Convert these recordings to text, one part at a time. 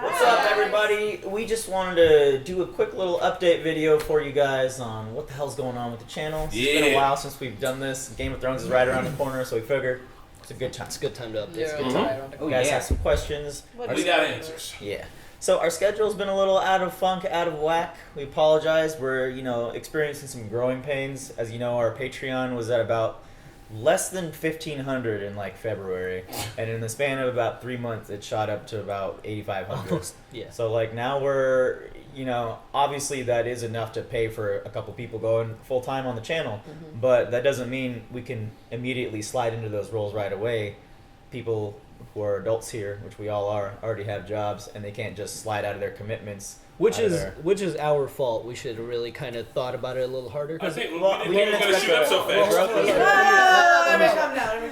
What's up, everybody? We just wanted to do a quick little update video for you guys on what the hell's going on with the channel. It's been a while since we've done this. Game of Thrones is right around the corner, so we figured it's a good time. It's a good time to update. Yeah, It's a good time. You guys have some questions. We got answers. Yeah. So our schedule's been a little out of funk, out of whack. We apologize. We're, experiencing some growing pains. As you know, our Patreon was at about less than 1,500 in February, and in the span of about 3 months, it shot up to about 8,500. Yeah. So now we're, obviously that is enough to pay for a couple people going full time on the channel, but that doesn't mean we can immediately slide into those roles right away. People who are adults here, which we all are, already have jobs, and they can't just slide out of their commitments. Which is our fault. We should have really kind of thought about it a little harder. I think we we didn't shoot up so fast.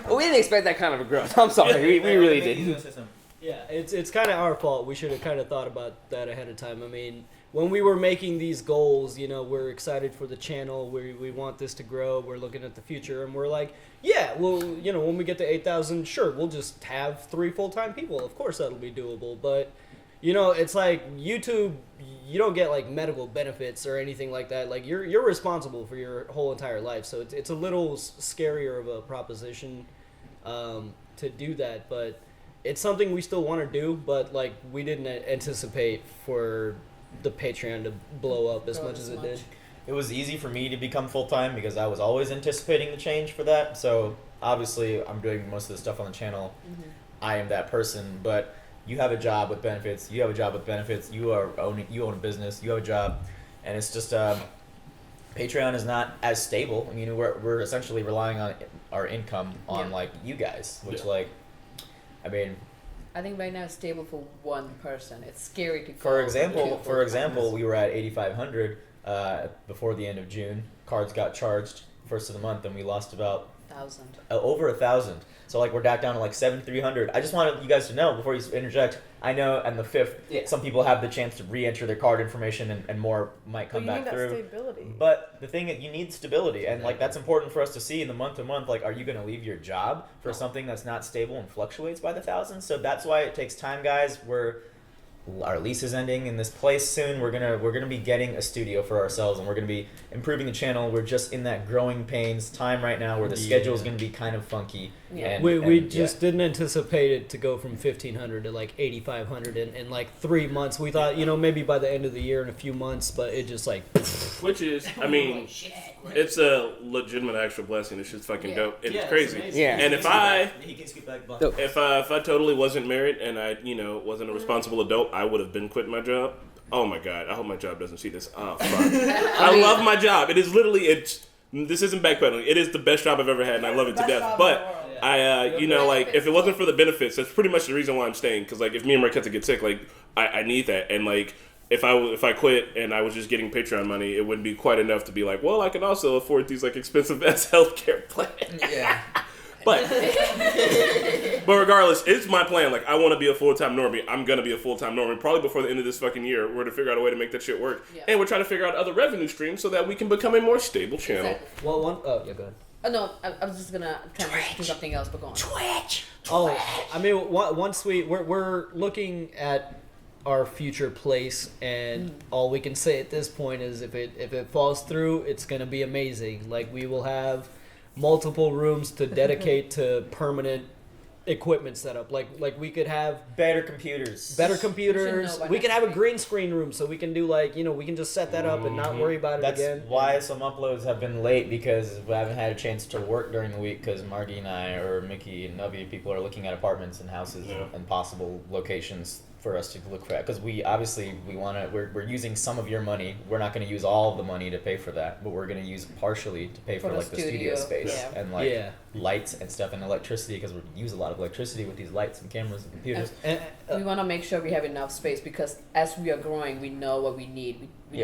Well, we didn't expect that kind of a growth. I'm sorry, we really didn't. Yeah, it's kind of our fault. We should have kind of thought about that ahead of time. I mean, when we were making these goals, we're excited for the channel. We want this to grow. We're looking at the future, and we're like, yeah, well, when we get to 8,000, sure, we'll just have 3 full-time people. Of course, that'll be doable. But it's like YouTube. You don't get medical benefits or anything like that. You're responsible for your whole entire life, so it's a little scarier of a proposition to do that. But it's something we still want to do. But we didn't anticipate for the Patreon to blow up as much as it did. It was easy for me to become full-time because I was always anticipating the change for that. So obviously I'm doing most of the stuff on the channel. I am that person, but you have a job with benefits. You have a job with benefits. You own a business. You have a job, and it's just Patreon is not as stable. I mean, we're essentially relying on our income on you guys, which I think right now it's stable for one person. It's scary to go. For example, we were at 8,500 before the end of June. Cards got charged first of the month, and we lost about 1,000. Over 1,000. So we're back down to 7,300. I just wanted you guys to know before you interject. I know on the 5th, some people have the chance to re-enter their card information, and more might come back through. You need that stability. But the thing is, you need stability, and that's important for us to see in the month to month. Are you going to leave your job for something that's not stable and fluctuates by the thousands? So that's why it takes time, guys. Our lease is ending in this place soon. We're gonna be getting a studio for ourselves, and we're gonna be improving the channel. We're just in that growing pains time right now where the schedule is gonna be kind of funky. Yeah. We just didn't anticipate it to go from 1,500 to 8,500 in 3 months. We thought maybe by the end of the year in a few months, but it just Which is, I mean, it's a legitimate actual blessing. It's just fucking dope. And it's crazy. Yeah. And if I Dope. totally wasn't married and I wasn't a responsible adult, I would have been quitting my job. Oh my god, I hope my job doesn't see this. Oh fuck. I love my job. It is literally this isn't backpedaling. It is the best job I've ever had, and I love it to death. But if it wasn't for the benefits, that's pretty much the reason why I'm staying. Because if me and Marquetta get sick, I need that. And if I quit and I was just getting Patreon money, it wouldn't be quite enough to be well, I can also afford these expensive ass healthcare plans. Yeah. But regardless, it's my plan. I want to be a full-time normie. I'm going to be a full-time normie. Probably before the end of this fucking year, we're to figure out a way to make that shit work. Yeah. And we're trying to figure out other revenue streams so that we can become a more stable channel. Exactly. Well, go ahead. Oh, no, I was just gonna try to do something else, but go on. Twitch. Oh, I mean, once we're looking at our future place, and all we can say at this point is if it falls through, it's gonna be amazing. We will have multiple rooms to dedicate to permanent equipment setup. We could have better computers. We can have a green screen room so we can do we can just set that up and not worry about it again. That's why some uploads have been late, because we haven't had a chance to work during the week because Margie and I, or Mickey and Navi, people are looking at apartments and houses and possible locations for us to look for, because we're using some of your money. We're not going to use all of the money to pay for that, but we're going to use partially to pay for the studio space and lights and stuff and electricity, because we use a lot of electricity with these lights and cameras and computers. And we want to make sure we have enough space, because as we are growing, we know what we need. We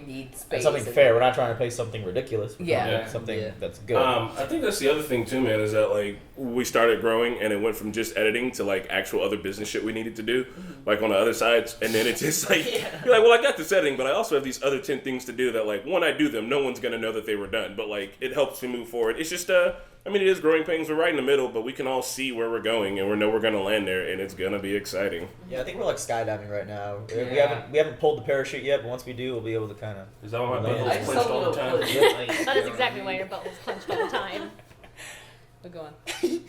need space. And something fair. We're not trying to pay something ridiculous. We're trying to pay something that's good. I think that's the other thing too, man, is that we started growing and it went from just editing to actual other business shit we needed to do, on the other sides, and then it's just you're well, I got this editing, but I also have these other 10 things to do that when I do them, no one's gonna know that they were done, but it helps me move forward. It's just I mean, it is growing pains. We're right in the middle, but we can all see where we're going, and we know we're going to land there, and it's going to be exciting. Yeah, I think we're like skydiving right now. Yeah. We haven't pulled the parachute yet, but once we do, we'll be able to kind of. Is that why my Yeah. butt I is just clenched hope all the time? That is exactly why your butt was clenched all the time. We're going.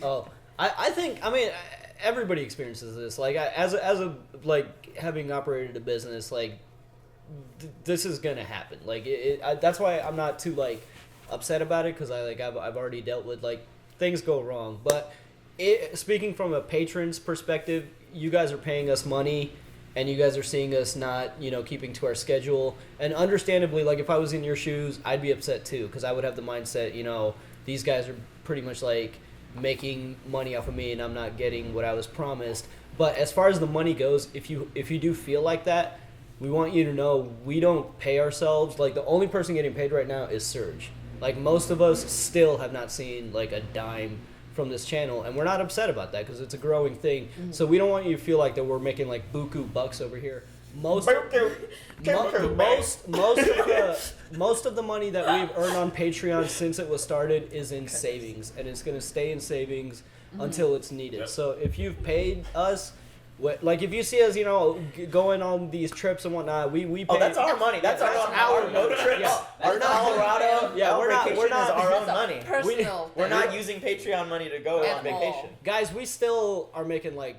Oh, I think, I mean, everybody experiences this. Like, as a like, having operated a business, like, this is gonna happen. Like, that's why I'm not too, like, upset about it, because I've already dealt with, like, things go wrong. But speaking from a patron's perspective, you guys are paying us money, and you guys are seeing us not, keeping to our schedule. And understandably, like, if I was in your shoes, I'd be upset too, because I would have the mindset, these guys are pretty much like making money off of me, and I'm not getting what I was promised. But as far as the money goes, if you do feel like that, we want you to know we don't pay ourselves. Like, the only person getting paid right now is Surge. Like, most of us still have not seen like a dime from this channel, and we're not upset about that because it's a growing thing. Mm-hmm. So we don't want you to feel like that we're making like buku bucks over here. Most of the money that we've earned on Patreon since it was started is in savings, and it's going to stay in savings until it's needed. Yep. So if you've paid us, like if you see us, going on these trips and whatnot, we pay. Oh, that's our money. That's our road trips. Yeah. Our Colorado. Yeah, we're not- vacation is our own money. Personal. We're not using Patreon money to go At on vacation. all. Guys, we still are making like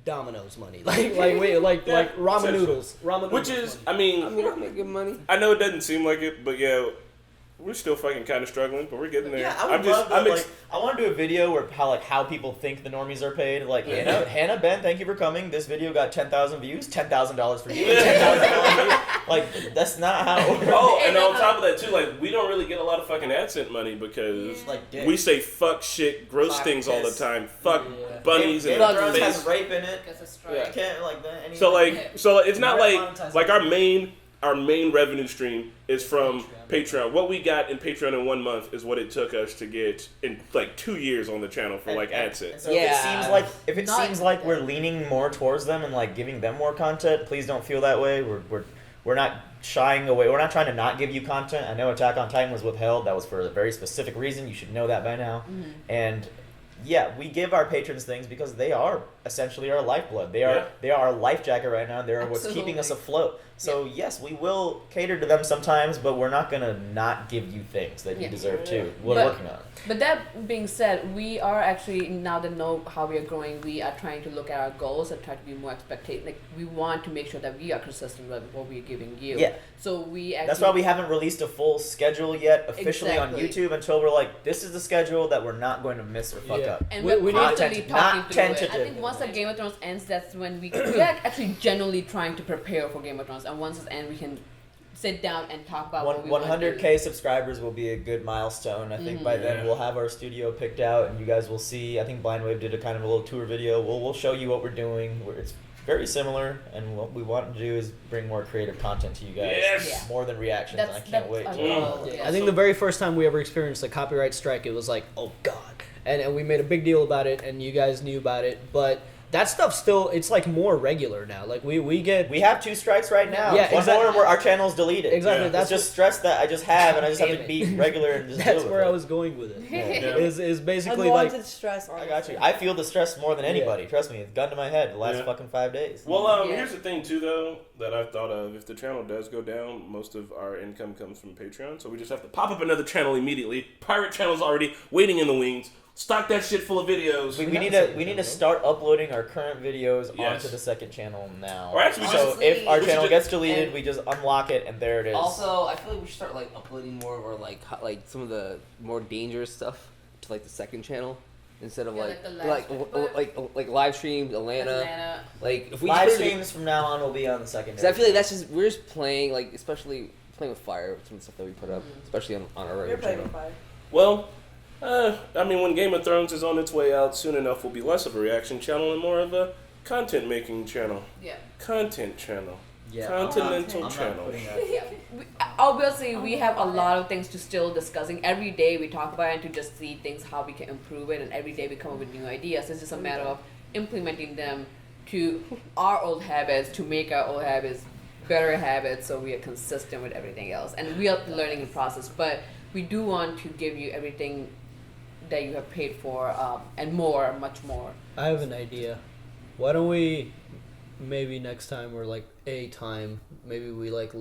Domino's money, like ramen noodles, Which is, money. I mean, I'm making money. I know it doesn't seem like it, but yeah, we're still fucking kind of struggling, but we're getting there. Yeah, I would love to, I want to do a video where how people think the normies are paid. Like, Hannah, Ben, thank you for coming. This video got 10,000 views, $10,000 for you, $10,000 for you. Like, that's not how it works. Oh, and on top of that too, like, we don't really get a lot of fucking AdSense money because Like dick. we say fuck, shit, gross Fuck, things all the piss. time. Fuck Yeah. bunnies Game and of Thrones face. has rape in it. Gets a strike. Yeah. Can't like that. Any, So it's not Monetize like our main revenue stream is from Patreon. What we got in Patreon in 1 month is what it took us to get in like 2 years on the channel for like AdSense. So Yeah. if it Not seems like that. we're leaning more towards them and like giving them more content, please don't feel that way. We're not shying away. We're not trying to not give you content. I know Attack on Titan was withheld. That was for a very specific reason. You should know that by now. And yeah, we give our patrons things because they are essentially our lifeblood. They are our life jacket right now. They're what's keeping us afloat. So yes, we will cater to them sometimes, but we're not gonna not give you things that you deserve too. We're working on it. But that being said, we are actually, now that know how we are growing, we are trying to look at our goals and try to be more expectant. Like, we want to make sure that we are consistent with what we are giving you. Yeah. So we actually. That's why we haven't released a full schedule yet officially on Exactly. YouTube until we're like, this is the schedule that we're not going to miss or fuck Yeah. up. And We we're need constantly not talking through it. I tentative. think once the Game of Thrones ends, that's when we are actually genuinely trying to prepare for Game of Thrones. And once it ends, we can sit down and talk about what we want to do. 100K subscribers will be a good milestone. I think by then we'll have our studio picked out, and you guys will see. I think Blind Wave did a kind of a little tour video. We'll show you what we're doing. It's very similar, and what we want to do is bring more creative content to you guys. Yes! Yeah. More than reactions, and I can't wait. a to- goal. I think the very first time we ever experienced a copyright strike, it was like, oh god, and we made a big deal about it, and you guys knew about it, but that stuff still, it's like more regular now. Like we get. We have 2 strikes right now. Yeah, One exactly. more where our channel's deleted. Exactly, Yeah. that's It's just stress that I just have, and I just have Damn to it. be regular and just That's deal with where it. I was going with it. Yeah. Is basically like. Unwanted stress. I got you. I feel the stress more than anybody. Trust me, it's gun to my head the last Yeah. fucking 5 days. Well, Yeah. here's the thing too, though, that I've thought of. If the channel does go down, most of our income comes from Patreon, so we just have to pop up another channel immediately. Pirate channel's already waiting in the wings. Stock that shit full of videos. We need to start uploading our current videos Yes. onto the second channel now. Or actually, so Honestly, if our we channel should gets deleted, and- we just unlock it and there it is. Also, I feel like we should start like uploading more or like some of the more dangerous stuff to like the second channel instead of Yeah, like like the live like live streams Atlanta. Atlanta. Like if we Live put it- streams from now on will be on the second. Because I feel like that's just we're just playing like especially playing with fire with some of the stuff that we put up, especially on our You're regular playing channel. with fire. Well, I mean, when Game of Thrones is on its way out, soon enough will be less of a reaction channel and more of a content making channel. Yeah. Content channel. Yeah, Continental I'm not channel. putting that. Yeah, obviously we have a lot of things to still discussing. Every day we talk about it and to just see things how we can improve it, and every day we come up with new ideas. It's just a matter of implementing them to our old habits to make our old habits better habits, so we are consistent with everything else. And we are learning the process, but we do want to give you everything that you have paid for, and more, much more. I have an idea. Why don't we maybe next time or like a time maybe we like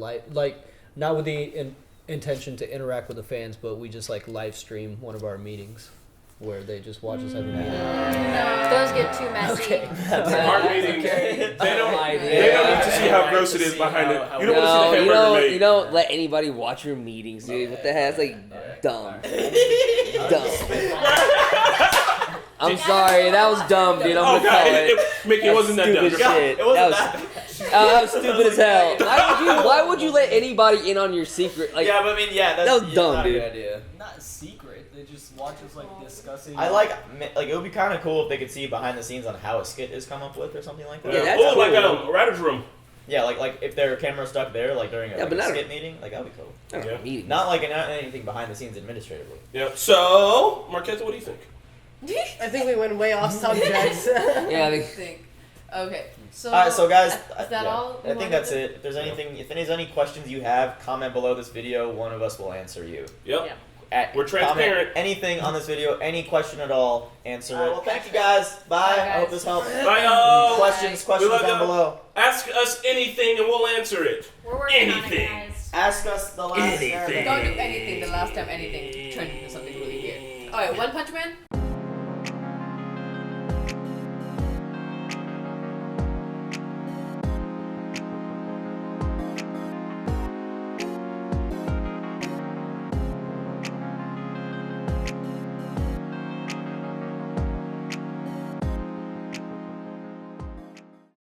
not with the intention to interact with the fans, but we just like live stream one of our meetings where they just watch us have a meeting. Those get too messy. Okay. Our meetings, okay. they don't idea. need to see how gross it is behind it. You don't want to see the you hamburger don't, made. you don't let anybody watch your meetings, dude. What the hell? It's like dumb. Dumb. I'm sorry, that was dumb, dude. I'm gonna call it. Mickey, it wasn't that Stupid dumb. shit. It wasn't That was stupid as hell. Why would you let anybody in on your secret? Like, yeah, but I mean, yeah, that's that was dumb, not a dude. good idea. Not secret. They just watch us like discussing. I like it would be kind of cool if they could see behind the scenes on how a skit is come up with or something like that. Yeah, that's oh, like cool. a writer's room. Yeah, like if their camera's stuck there, like during Yeah, but a not a- skit meeting, like that'd be cool. I don't know, Yeah. meetings. Not like anything behind the scenes administratively. Yeah. So, Marquez, what do you think? I think we went way off subjects. Yeah, I think. Okay, so. All right, so guys, is that yeah, all? I think that's it. If there's any questions you have, comment below this video. One of us will answer you. Yep. Yeah. We're transparent. Comment anything on this video, any question at all, answer All right, it. Well, thank you guys. Bye. Bye, I hope guys. this helps. Bye, y'all. Questions We love down y'all. below. Ask us anything and we'll answer it. We're working Anything. on it, guys. Ask us the last. Anything. Don't do anything. The last time anything turned into something really weird. Alright, One Punch Man?